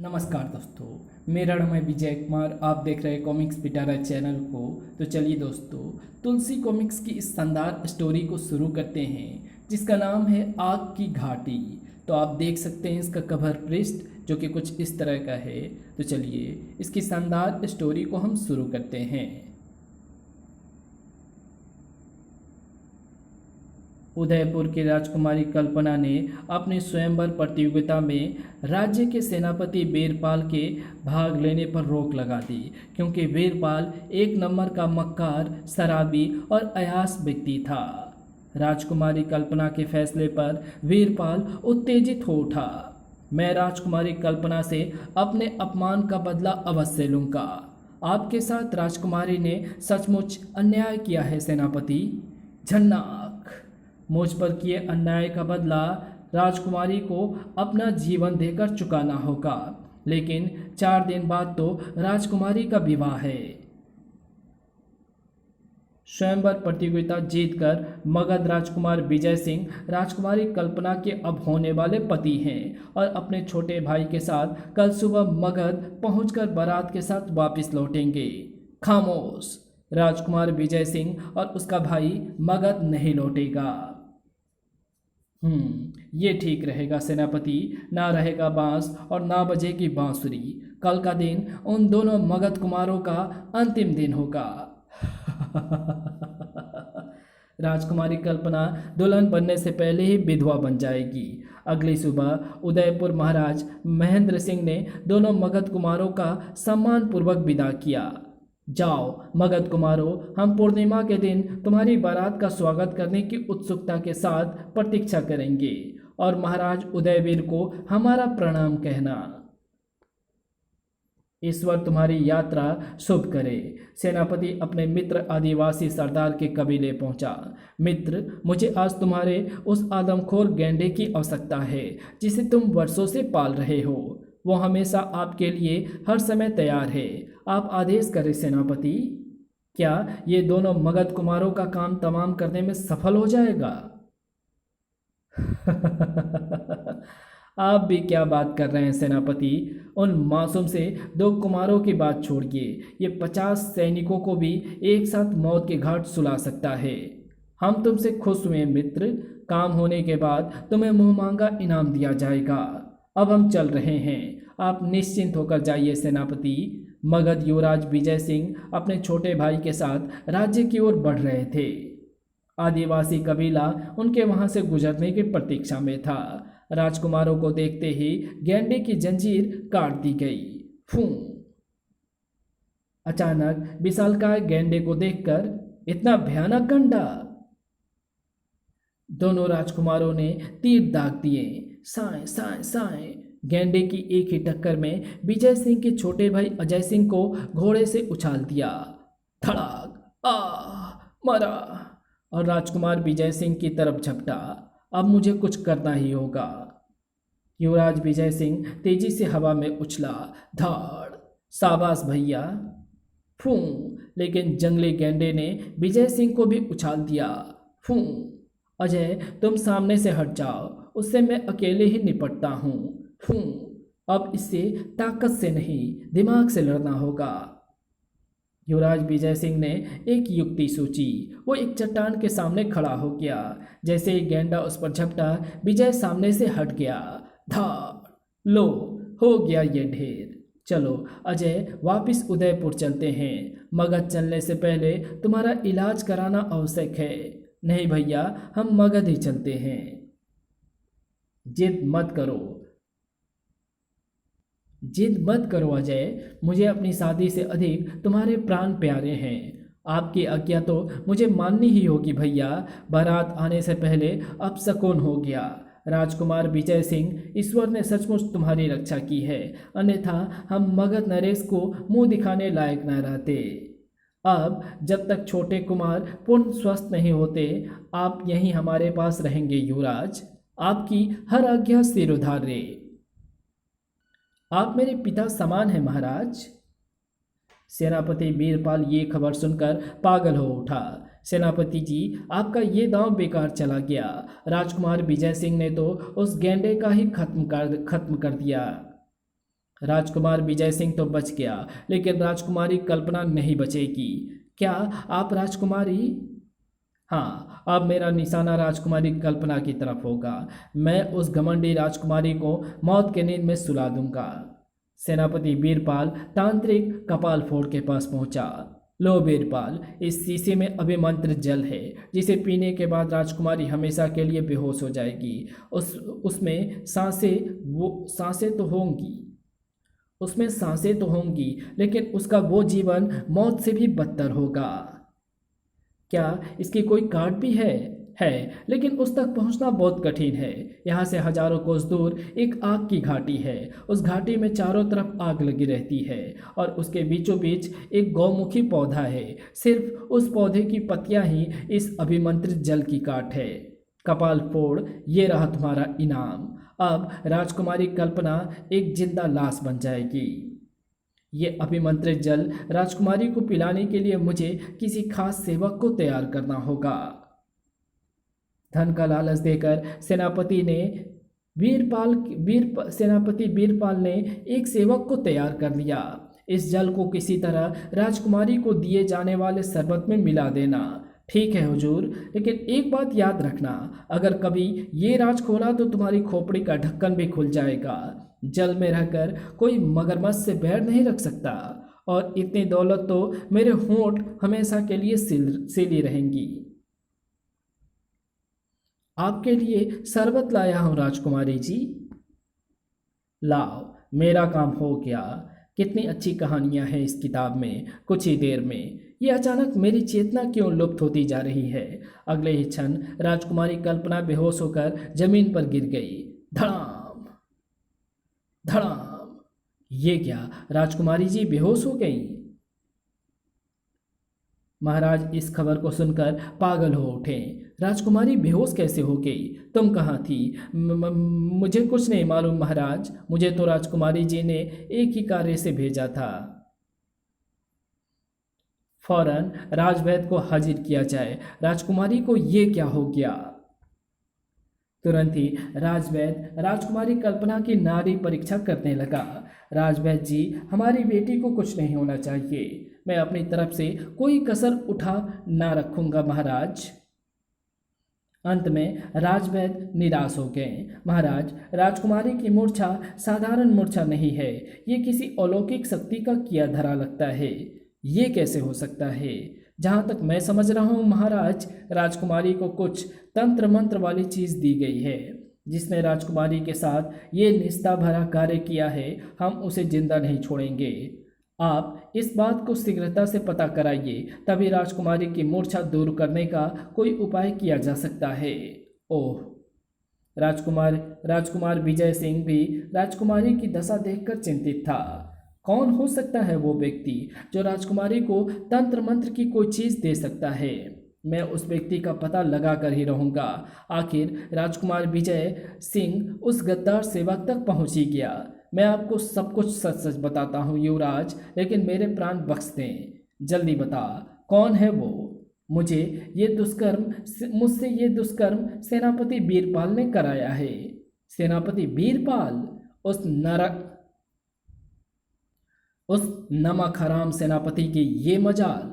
नमस्कार दोस्तों, मेरा नाम है विजय कुमार। आप देख रहे हैं कॉमिक्स पिटारा चैनल को। तो चलिए दोस्तों, तुलसी कॉमिक्स की इस शानदार स्टोरी को शुरू करते हैं जिसका नाम है आग की घाटी। तो आप देख सकते हैं इसका कवर पृष्ठ जो कि कुछ इस तरह का है। तो चलिए इसकी शानदार स्टोरी को हम शुरू करते हैं। उदयपुर की राजकुमारी कल्पना ने अपने स्वयंवर प्रतियोगिता में राज्य के सेनापति वीरपाल के भाग लेने पर रोक लगा दी, क्योंकि वीरपाल एक नंबर का मक्कार, शराबी और अयास व्यक्ति था। राजकुमारी कल्पना के फैसले पर वीरपाल उत्तेजित हो उठा। मैं राजकुमारी कल्पना से अपने अपमान का बदला अवश्य लूंगा। आपके साथ राजकुमारी ने सचमुच अन्याय किया है सेनापति। झन्नाक मुझ पर किए अन्याय का बदला राजकुमारी को अपना जीवन देकर चुकाना होगा, लेकिन 4 दिन बाद तो राजकुमारी का विवाह है। स्वयंवर प्रतियोगिता जीतकर मगध राजकुमार विजय सिंह राजकुमारी कल्पना के अब होने वाले पति हैं और अपने छोटे भाई के साथ कल सुबह मगध पहुंचकर बारात के साथ वापस लौटेंगे। खामोश, राजकुमार विजय सिंह और उसका भाई मगध नहीं लौटेगा। ये ठीक रहेगा सेनापति। ना रहेगा बांस और ना बजेगी बांसुरी। कल का दिन उन दोनों मगध कुमारों का अंतिम दिन होगा। राजकुमारी कल्पना दुल्हन बनने से पहले ही विधवा बन जाएगी। अगली सुबह उदयपुर महाराज महेंद्र सिंह ने दोनों मगध कुमारों का सम्मान पूर्वक विदा किया। जाओ मगध कुमारों, हम पूर्णिमा के दिन तुम्हारी बारात का स्वागत करने की उत्सुकता के साथ प्रतीक्षा करेंगे और महाराज उदयवीर को हमारा प्रणाम कहना। ईश्वर तुम्हारी यात्रा शुभ करे। सेनापति अपने मित्र आदिवासी सरदार के कबीले पहुंचा। मित्र, मुझे आज तुम्हारे उस आदमखोर गैंडे की आवश्यकता है जिसे तुम वर्षों से पाल रहे हो। वो हमेशा आपके लिए हर समय तैयार है। आप आदेश करें सेनापति। क्या ये दोनों मगध कुमारों का काम तमाम करने में सफल हो जाएगा? आप भी क्या बात कर रहे हैं सेनापति। उन मासूम से 2 कुमारों की बात छोड़िए, ये 50 सैनिकों को भी एक साथ मौत के घाट सुला सकता है। हम तुमसे खुश हुए मित्र। काम होने के बाद तुम्हें मुंहमांगा इनाम दिया जाएगा। अब हम चल रहे हैं, आप निश्चिंत होकर जाइए सेनापति। मगध युवराज विजय सिंह अपने छोटे भाई के साथ राज्य की ओर बढ़ रहे थे। आदिवासी कबीला उनके वहां से गुजरने की प्रतीक्षा में था। राजकुमारों को देखते ही गैंडे की जंजीर काट दी गई। फूं! अचानक विशालकाय गैंडे को देखकर, इतना भयानक गंडा! दोनों राजकुमारों ने तीर दाग दिए। साए साए साए। गैंडे की एक ही टक्कर में विजय सिंह के छोटे भाई अजय सिंह को घोड़े से उछाल दिया। धड़ाक! मरा! और राजकुमार विजय सिंह की तरफ झपटा। अब मुझे कुछ करना ही होगा। युवराज विजय सिंह तेजी से हवा में उछला। धाड़! शाबाश भैया। फूं! लेकिन जंगली गैंडे ने विजय सिंह को भी उछाल दिया। फूं! अजय, तुम सामने से हट जाओ, उससे मैं अकेले ही निपटता हूँ। फूं! अब इससे ताकत से नहीं, दिमाग से लड़ना होगा। युवराज विजय सिंह ने एक युक्ति सोची। वो एक चट्टान के सामने खड़ा हो गया। जैसे ही गैंडा उस पर झपटा, विजय सामने से हट गया। धार! लो, हो गया ये ढेर। चलो अजय, वापिस उदयपुर चलते हैं। मगध चलने से पहले तुम्हारा इलाज कराना आवश्यक है। नहीं भैया, हम मगध ही चलते हैं। जिद मत करो, जिद मत करो अजय। मुझे अपनी शादी से अधिक तुम्हारे प्राण प्यारे हैं। आपकी आज्ञा तो मुझे माननी ही होगी भैया। बारात आने से पहले अब शकुन हो गया। राजकुमार विजय सिंह, ईश्वर ने सचमुच तुम्हारी रक्षा की है, अन्यथा हम मगध नरेश को मुंह दिखाने लायक न रहते। अब जब तक छोटे कुमार पूर्ण स्वस्थ नहीं होते, आप यहीं हमारे पास रहेंगे युवराज। आपकी हर आज्ञा सिरोधार्य। आप मेरे पिता समान हैं महाराज। सेनापति वीरपाल ये खबर सुनकर पागल हो उठा। सेनापति जी, आपका ये दांव बेकार चला गया। राजकुमार विजय सिंह ने तो उस गैंडे का ही खत्म कर दिया। राजकुमार विजय सिंह तो बच गया, लेकिन राजकुमारी कल्पना नहीं बचेगी। क्या आप राजकुमारी? हाँ, अब मेरा निशाना राजकुमारी कल्पना की तरफ होगा। मैं उस घमंडी राजकुमारी को मौत के नींद में सुला दूंगा। सेनापति बीरपाल तांत्रिक कपाल फोड़ के पास पहुंचा। लो बीरपाल, इस शीशे में अभिमंत्रित जल है, जिसे पीने के बाद राजकुमारी हमेशा के लिए बेहोश हो जाएगी। उसमें सांसें तो होंगी, उसमें सांसें तो होंगी, लेकिन उसका वो जीवन मौत से भी बदतर होगा। क्या इसकी कोई कार्ड भी है, लेकिन उस तक पहुंचना बहुत कठिन है। यहाँ से हजारों कोस दूर एक आग की घाटी है। उस घाटी में चारों तरफ आग लगी रहती है और उसके बीचों बीच एक गौमुखी पौधा है। सिर्फ उस पौधे की पत्तियां ही इस अभिमंत्रित जल की काट है। कपाल फोड़, ये रहा तुम्हारा इनाम। अब राजकुमारी कल्पना एक जिंदा लाश बन जाएगी। ये अभिमंत्रित जल राजकुमारी को पिलाने के लिए मुझे किसी खास सेवक को तैयार करना होगा। धन का लालच देकर सेनापति बीरपाल ने एक सेवक को तैयार कर लिया। इस जल को किसी तरह राजकुमारी को दिए जाने वाले शरबत में मिला देना। ठीक है हुजूर, लेकिन एक बात याद रखना, अगर कभी ये राज खोला तो तुम्हारी खोपड़ी का ढक्कन भी खुल जाएगा। जल में रहकर कोई मगरमच्छ से बैर नहीं रख सकता, और इतनी दौलत तो मेरे होंठ हमेशा के लिए सीली रहेंगी। आपके लिए शरबत लाया हूं राजकुमारी जी। लाओ, मेरा काम हो गया। कितनी अच्छी कहानियां हैं इस किताब में। कुछ ही देर में ये अचानक मेरी चेतना क्यों लुप्त होती जा रही है। अगले ही क्षण राजकुमारी कल्पना बेहोश होकर जमीन पर गिर गई। धड़ाम धड़ाम। ये क्या, राजकुमारी जी बेहोश हो गई? महाराज इस खबर को सुनकर पागल हो उठे। राजकुमारी बेहोश कैसे हो गई? तुम कहाँ थी? मुझे कुछ नहीं मालूम महाराज। मुझे तो राजकुमारी जी ने एक ही कार्य से भेजा था। फौरन राजवैद्य को हाजिर किया जाए। राजकुमारी को ये क्या हो गया? तुरंत ही राजवैद्य राजकुमारी कल्पना की नाड़ी परीक्षा करने लगा। राजवैद्य जी, हमारी बेटी को कुछ नहीं होना चाहिए। मैं अपनी तरफ से कोई कसर उठा ना रखूंगा महाराज। अंत में राजवैद्य निराश हो गए। महाराज, राजकुमारी की मूर्छा साधारण मूर्छा नहीं है। ये किसी अलौकिक शक्ति का किया धरा लगता है। ये कैसे हो सकता है? जहाँ तक मैं समझ रहा हूँ महाराज, राजकुमारी को कुछ तंत्र मंत्र वाली चीज़ दी गई है। जिसने राजकुमारी के साथ ये निष्ठा भरा कार्य किया है, हम उसे जिंदा नहीं छोड़ेंगे। आप इस बात को शीघ्रता से पता कराइए, तभी राजकुमारी की मूर्छा दूर करने का कोई उपाय किया जा सकता है। ओह, राजकुमार विजय सिंह भी राजकुमारी की दशा देखकर चिंतित था। कौन हो सकता है वो व्यक्ति जो राजकुमारी को तंत्र मंत्र की कोई चीज़ दे सकता है? मैं उस व्यक्ति का पता लगा कर ही रहूँगा। आखिर राजकुमार विजय सिंह उस गद्दार सेवक तक पहुँच ही गया। मैं आपको सब कुछ सच सच बताता हूँ युवराज, लेकिन मेरे प्राण बख्श दें। जल्दी बता, कौन है वो? मुझसे ये दुष्कर्म सेनापति बीरपाल ने कराया है। सेनापति बीरपाल? उस नमक हराम सेनापति की ये मजाल।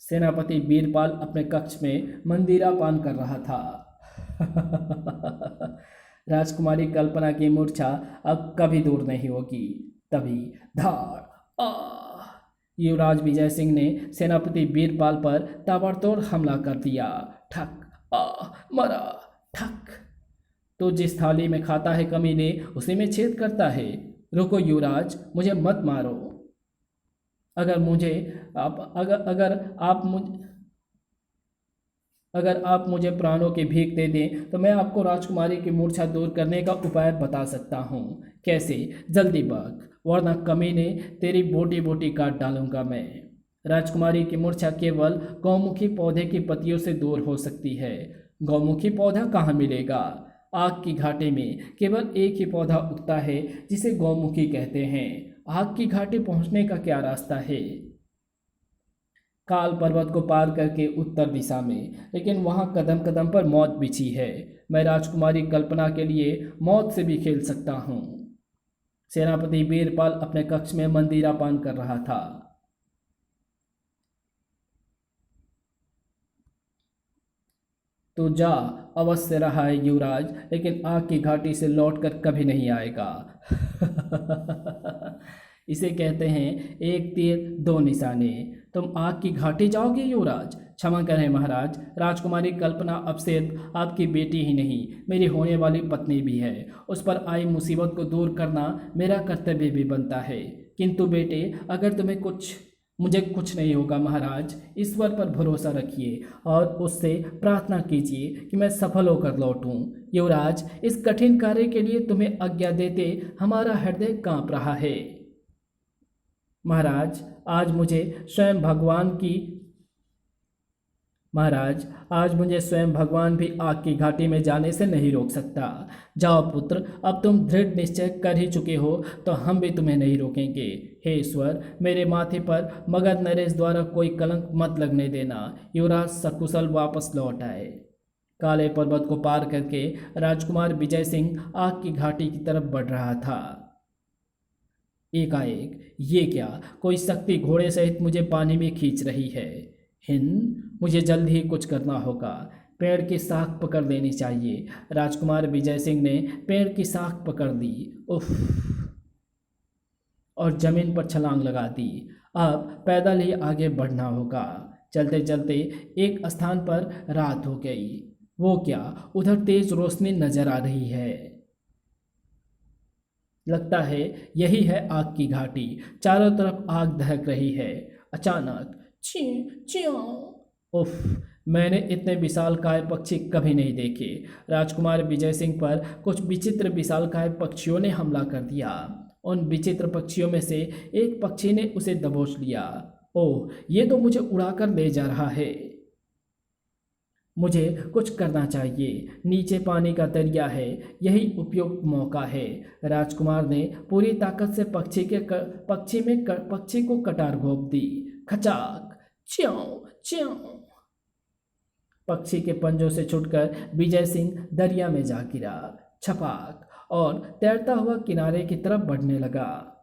सेनापति बीरपाल अपने कक्ष में मंदिरा पान कर रहा था। राजकुमारी कल्पना की मूर्छा अब कभी दूर नहीं होगी। तभी धाड़ आ युवराज विजय सिंह ने सेनापति बीरपाल पर ताबड़तोड़ हमला कर दिया। ठक आ मरा ठक। तो जिस थाली में खाता है कमीने, उसी में छेद करता है। रुको युवराज, मुझे मत मारो। अगर आप मुझे प्राणों की भीख दे दें तो मैं आपको राजकुमारी की मूर्छा दूर करने का उपाय बता सकता हूँ। कैसे? जल्दी बक, वरना कमीने तेरी बोटी बोटी काट डालूंगा मैं। राजकुमारी की मूर्छा केवल गौमुखी पौधे की पत्तियों से दूर हो सकती है। गौमुखी पौधा कहाँ मिलेगा? आग की घाटी में केवल एक ही पौधा उगता है जिसे गौमुखी कहते हैं। आग की घाटी पहुंचने का क्या रास्ता है? काल पर्वत को पार करके उत्तर दिशा में, लेकिन वहां कदम कदम पर मौत बिछी है। मैं राजकुमारी कल्पना के लिए मौत से भी खेल सकता हूँ। सेनापति वीरपाल अपने कक्ष में मंदिरा पान कर रहा था। तो जा, अवश्य रहा है युवराज, लेकिन आग की घाटी से लौटकर कभी नहीं आएगा। इसे कहते हैं एक तीर दो निशाने। तुम आग की घाटी जाओगे युवराज? क्षमा करें महाराज, राजकुमारी कल्पना अब सिर्फ आपकी बेटी ही नहीं, मेरी होने वाली पत्नी भी है। उस पर आई मुसीबत को दूर करना मेरा कर्तव्य भी बनता है। किंतु बेटे, अगर तुम्हें मुझे कुछ नहीं होगा महाराज, ईश्वर पर भरोसा रखिए और उससे प्रार्थना कीजिए कि मैं सफल होकर लौटूं। युवराज, इस कठिन कार्य के लिए तुम्हें आज्ञा देते हमारा हृदय कांप रहा है। महाराज, आज मुझे स्वयं भगवान भी आग की घाटी में जाने से नहीं रोक सकता। जाओ पुत्र, अब तुम दृढ़ निश्चय कर ही चुके हो तो हम भी तुम्हें नहीं रोकेंगे। हे ईश्वर, मेरे माथे पर मगध नरेश द्वारा कोई कलंक मत लगने देना। युवराज सकुशल वापस लौट आए। काले पर्वत को पार करके राजकुमार विजय सिंह आग की घाटी की तरफ बढ़ रहा था। एकाएक ये क्या, कोई शक्ति घोड़े सहित मुझे पानी में खींच रही है। मुझे जल्द ही कुछ करना होगा। पेड़ की शाख पकड़ लेनी चाहिए। राजकुमार विजय सिंह ने पेड़ की शाख पकड़ ली। उफ, और जमीन पर छलांग लगा दी। अब पैदल ही आगे बढ़ना होगा। चलते चलते एक स्थान पर रात हो गई। वो क्या, उधर तेज रोशनी नजर आ रही है। लगता है यही है आग की घाटी। चारों तरफ आग दहक रही है। अचानक ची च्यों, उफ, मैंने इतने विशालकाय पक्षी कभी नहीं देखे। राजकुमार विजय सिंह पर कुछ विचित्र विशालकाय पक्षियों ने हमला कर दिया। उन विचित्र पक्षियों में से एक पक्षी ने उसे दबोच लिया। ओह, ये तो मुझे उड़ाकर ले जा रहा है। मुझे कुछ करना चाहिए। नीचे पानी का दरिया है, यही उपयुक्त मौका है। राजकुमार ने पूरी ताकत से पक्षी को कटार घोंप दी। खचाक, च्यों च्यों। पक्षी के पंजों से छूटकर विजय सिंह दरिया में जा गिरा। छपाक, और तैरता हुआ किनारे की तरफ बढ़ने लगा।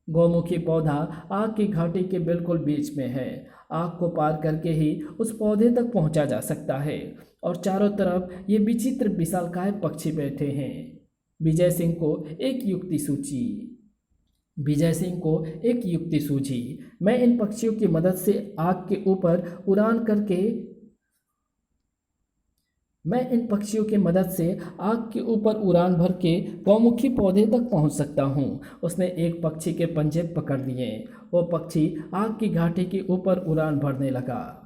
गौमुखी पौधा आग की घाटी के बिल्कुल बीच में है। आग को पार करके ही उस पौधे तक पहुंचा जा सकता है। और चारों तरफ ये विचित्र विशालकाय पक्षी बैठे हैं। विजय सिंह को एक युक्ति सूझी। मैं इन पक्षियों की मदद से आग के ऊपर उड़ान भर के गौमुखी पौधे तक पहुंच सकता हूं। उसने एक पक्षी के पंजे पकड़ लिए। वो पक्षी आग की घाटी के ऊपर उड़ान भरने लगा।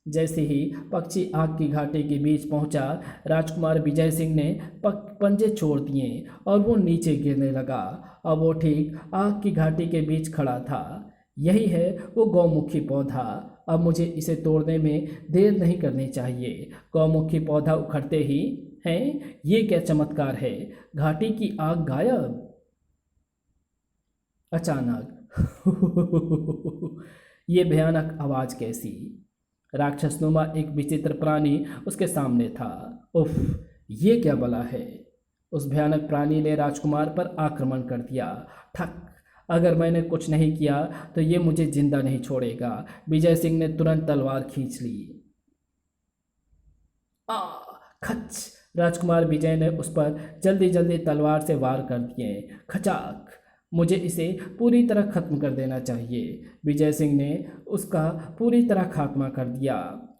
जैसे ही पक्षी आग की घाटी के बीच पहुंचा, राजकुमार विजय सिंह ने पंजे छोड़ दिए और वो नीचे गिरने लगा। अब वो ठीक आग की घाटी के बीच खड़ा था। यही है वो गौमुखी पौधा। अब मुझे इसे तोड़ने में देर नहीं करनी चाहिए। गौमुखी पौधा उखड़ते ही, हैं, ये क्या चमत्कार है, घाटी की आग गायब। अचानक ये भयानक आवाज कैसी। राक्षसनुमा एक विचित्र प्राणी उसके सामने था। उफ, ये क्या बला है। उस भयानक प्राणी ने राजकुमार पर आक्रमण कर दिया। ठक, अगर मैंने कुछ नहीं किया तो ये मुझे जिंदा नहीं छोड़ेगा। विजय सिंह ने तुरंत तलवार खींच ली। आ खच, राजकुमार विजय ने उस पर जल्दी जल्दी तलवार से वार कर दिए। खचाक, मुझे इसे पूरी तरह खत्म कर देना चाहिए। विजय सिंह ने उसका पूरी तरह खात्मा कर दिया।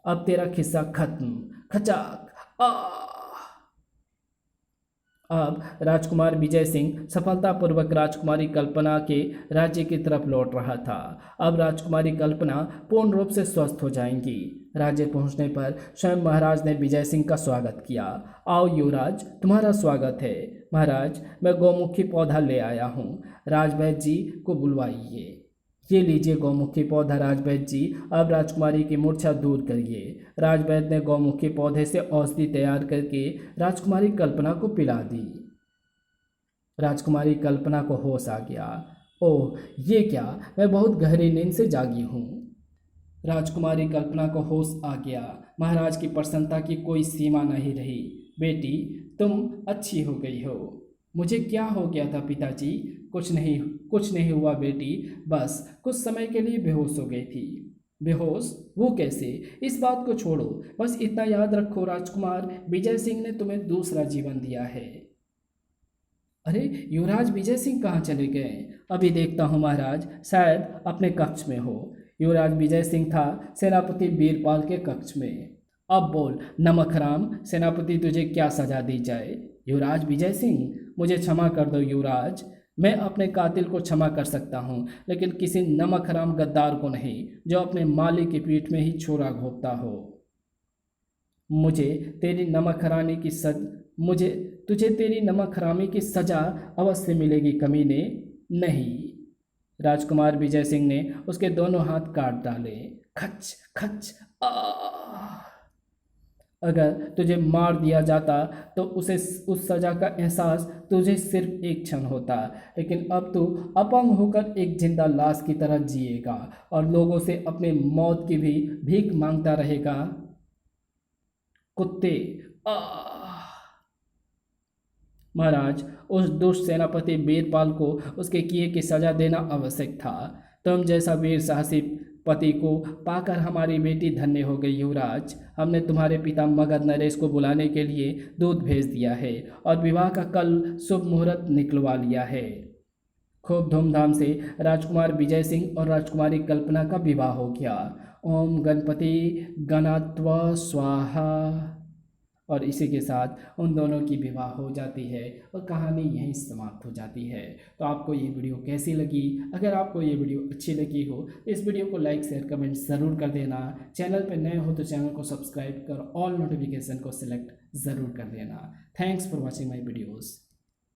अब तेरा खिस्सा खत्म। खचाक, अब राजकुमार विजय सिंह सफलतापूर्वक राजकुमारी कल्पना के राज्य की तरफ लौट रहा था। अब राजकुमारी कल्पना पूर्ण रूप से स्वस्थ हो जाएंगी। राज्य पहुंचने पर स्वयं महाराज ने विजय सिंह का स्वागत किया। आओ युवराज, तुम्हारा स्वागत है। महाराज, मैं गौमुखी पौधा ले आया हूँ, राजवैद्य जी को बुलवाइए। ये लीजिए गौमुखी पौधा राजवैद्य जी, अब राजकुमारी की मूर्छा दूर करिए। राजवैद्य ने गौमुखी पौधे से औषधि तैयार करके राजकुमारी कल्पना को पिला दी। राजकुमारी कल्पना को होश आ गया। ओह, ये क्या, मैं बहुत गहरी नींद से जागी हूँ। राजकुमारी कल्पना को होश आ गया। महाराज की प्रसन्नता की कोई सीमा नहीं रही। बेटी, तुम अच्छी हो गई हो। मुझे क्या हो गया था पिताजी? कुछ नहीं हुआ बेटी, बस कुछ समय के लिए बेहोश हो गई थी। बेहोश? वो कैसे? इस बात को छोड़ो, बस इतना याद रखो राजकुमार, विजय सिंह ने तुम्हें दूसरा जीवन दिया है। अरे, युवराज विजय सिंह कहाँ चले गए? अभी देखता हूँ महाराज, शायद अपने कक्ष में हो। युवराज विजय सिंह था सेनापति बीरपाल के कक्ष में। अब बोल नमक हराम, सेनापति तुझे क्या सजा दी जाए? युवराज विजय सिंह, मुझे क्षमा कर दो युवराज। मैं अपने कातिल को क्षमा कर सकता हूँ, लेकिन किसी नमक हराम गद्दार को नहीं, जो अपने मालिक की पीठ में ही छोरा घोंपता हो। मुझे तेरी नमक हराने की सज मुझे तुझे तेरी नमक हरामी की सजा अवश्य मिलेगी कमीने। नहीं। राजकुमार विजय सिंह ने उसके दोनों हाथ काट डाले। खच खच। आ! अगर तुझे मार दिया जाता तो उस सजा का एहसास तुझे सिर्फ एक क्षण होता, लेकिन अब तू अपंग होकर एक जिंदा लाश की तरह जिएगा और लोगों से अपने मौत की भी भीख मांगता रहेगा। कुत्ते! आह! महाराज, उस दुष्ट सेनापति वीरपाल को उसके किए की सजा देना आवश्यक था। तुम जैसा वीर साहसी पति को पाकर हमारी बेटी धन्य हो गई युवराज। हमने तुम्हारे पिता मगध नरेश को बुलाने के लिए दूत भेज दिया है और विवाह का कल शुभ मुहूर्त निकलवा लिया है। खूब धूमधाम से राजकुमार विजय सिंह और राजकुमारी कल्पना का विवाह हो गया। ओम गणपति गणात्वा स्वाहा। और इसी के साथ उन दोनों की विवाह हो जाती है और कहानी यहीं समाप्त हो जाती है। तो आपको ये वीडियो कैसी लगी? अगर आपको ये वीडियो अच्छी लगी हो तो इस वीडियो को लाइक शेयर कमेंट ज़रूर कर देना। चैनल पर नए हो तो चैनल को सब्सक्राइब कर ऑल नोटिफिकेशन को सिलेक्ट ज़रूर कर देना। Thanks for watching my videos.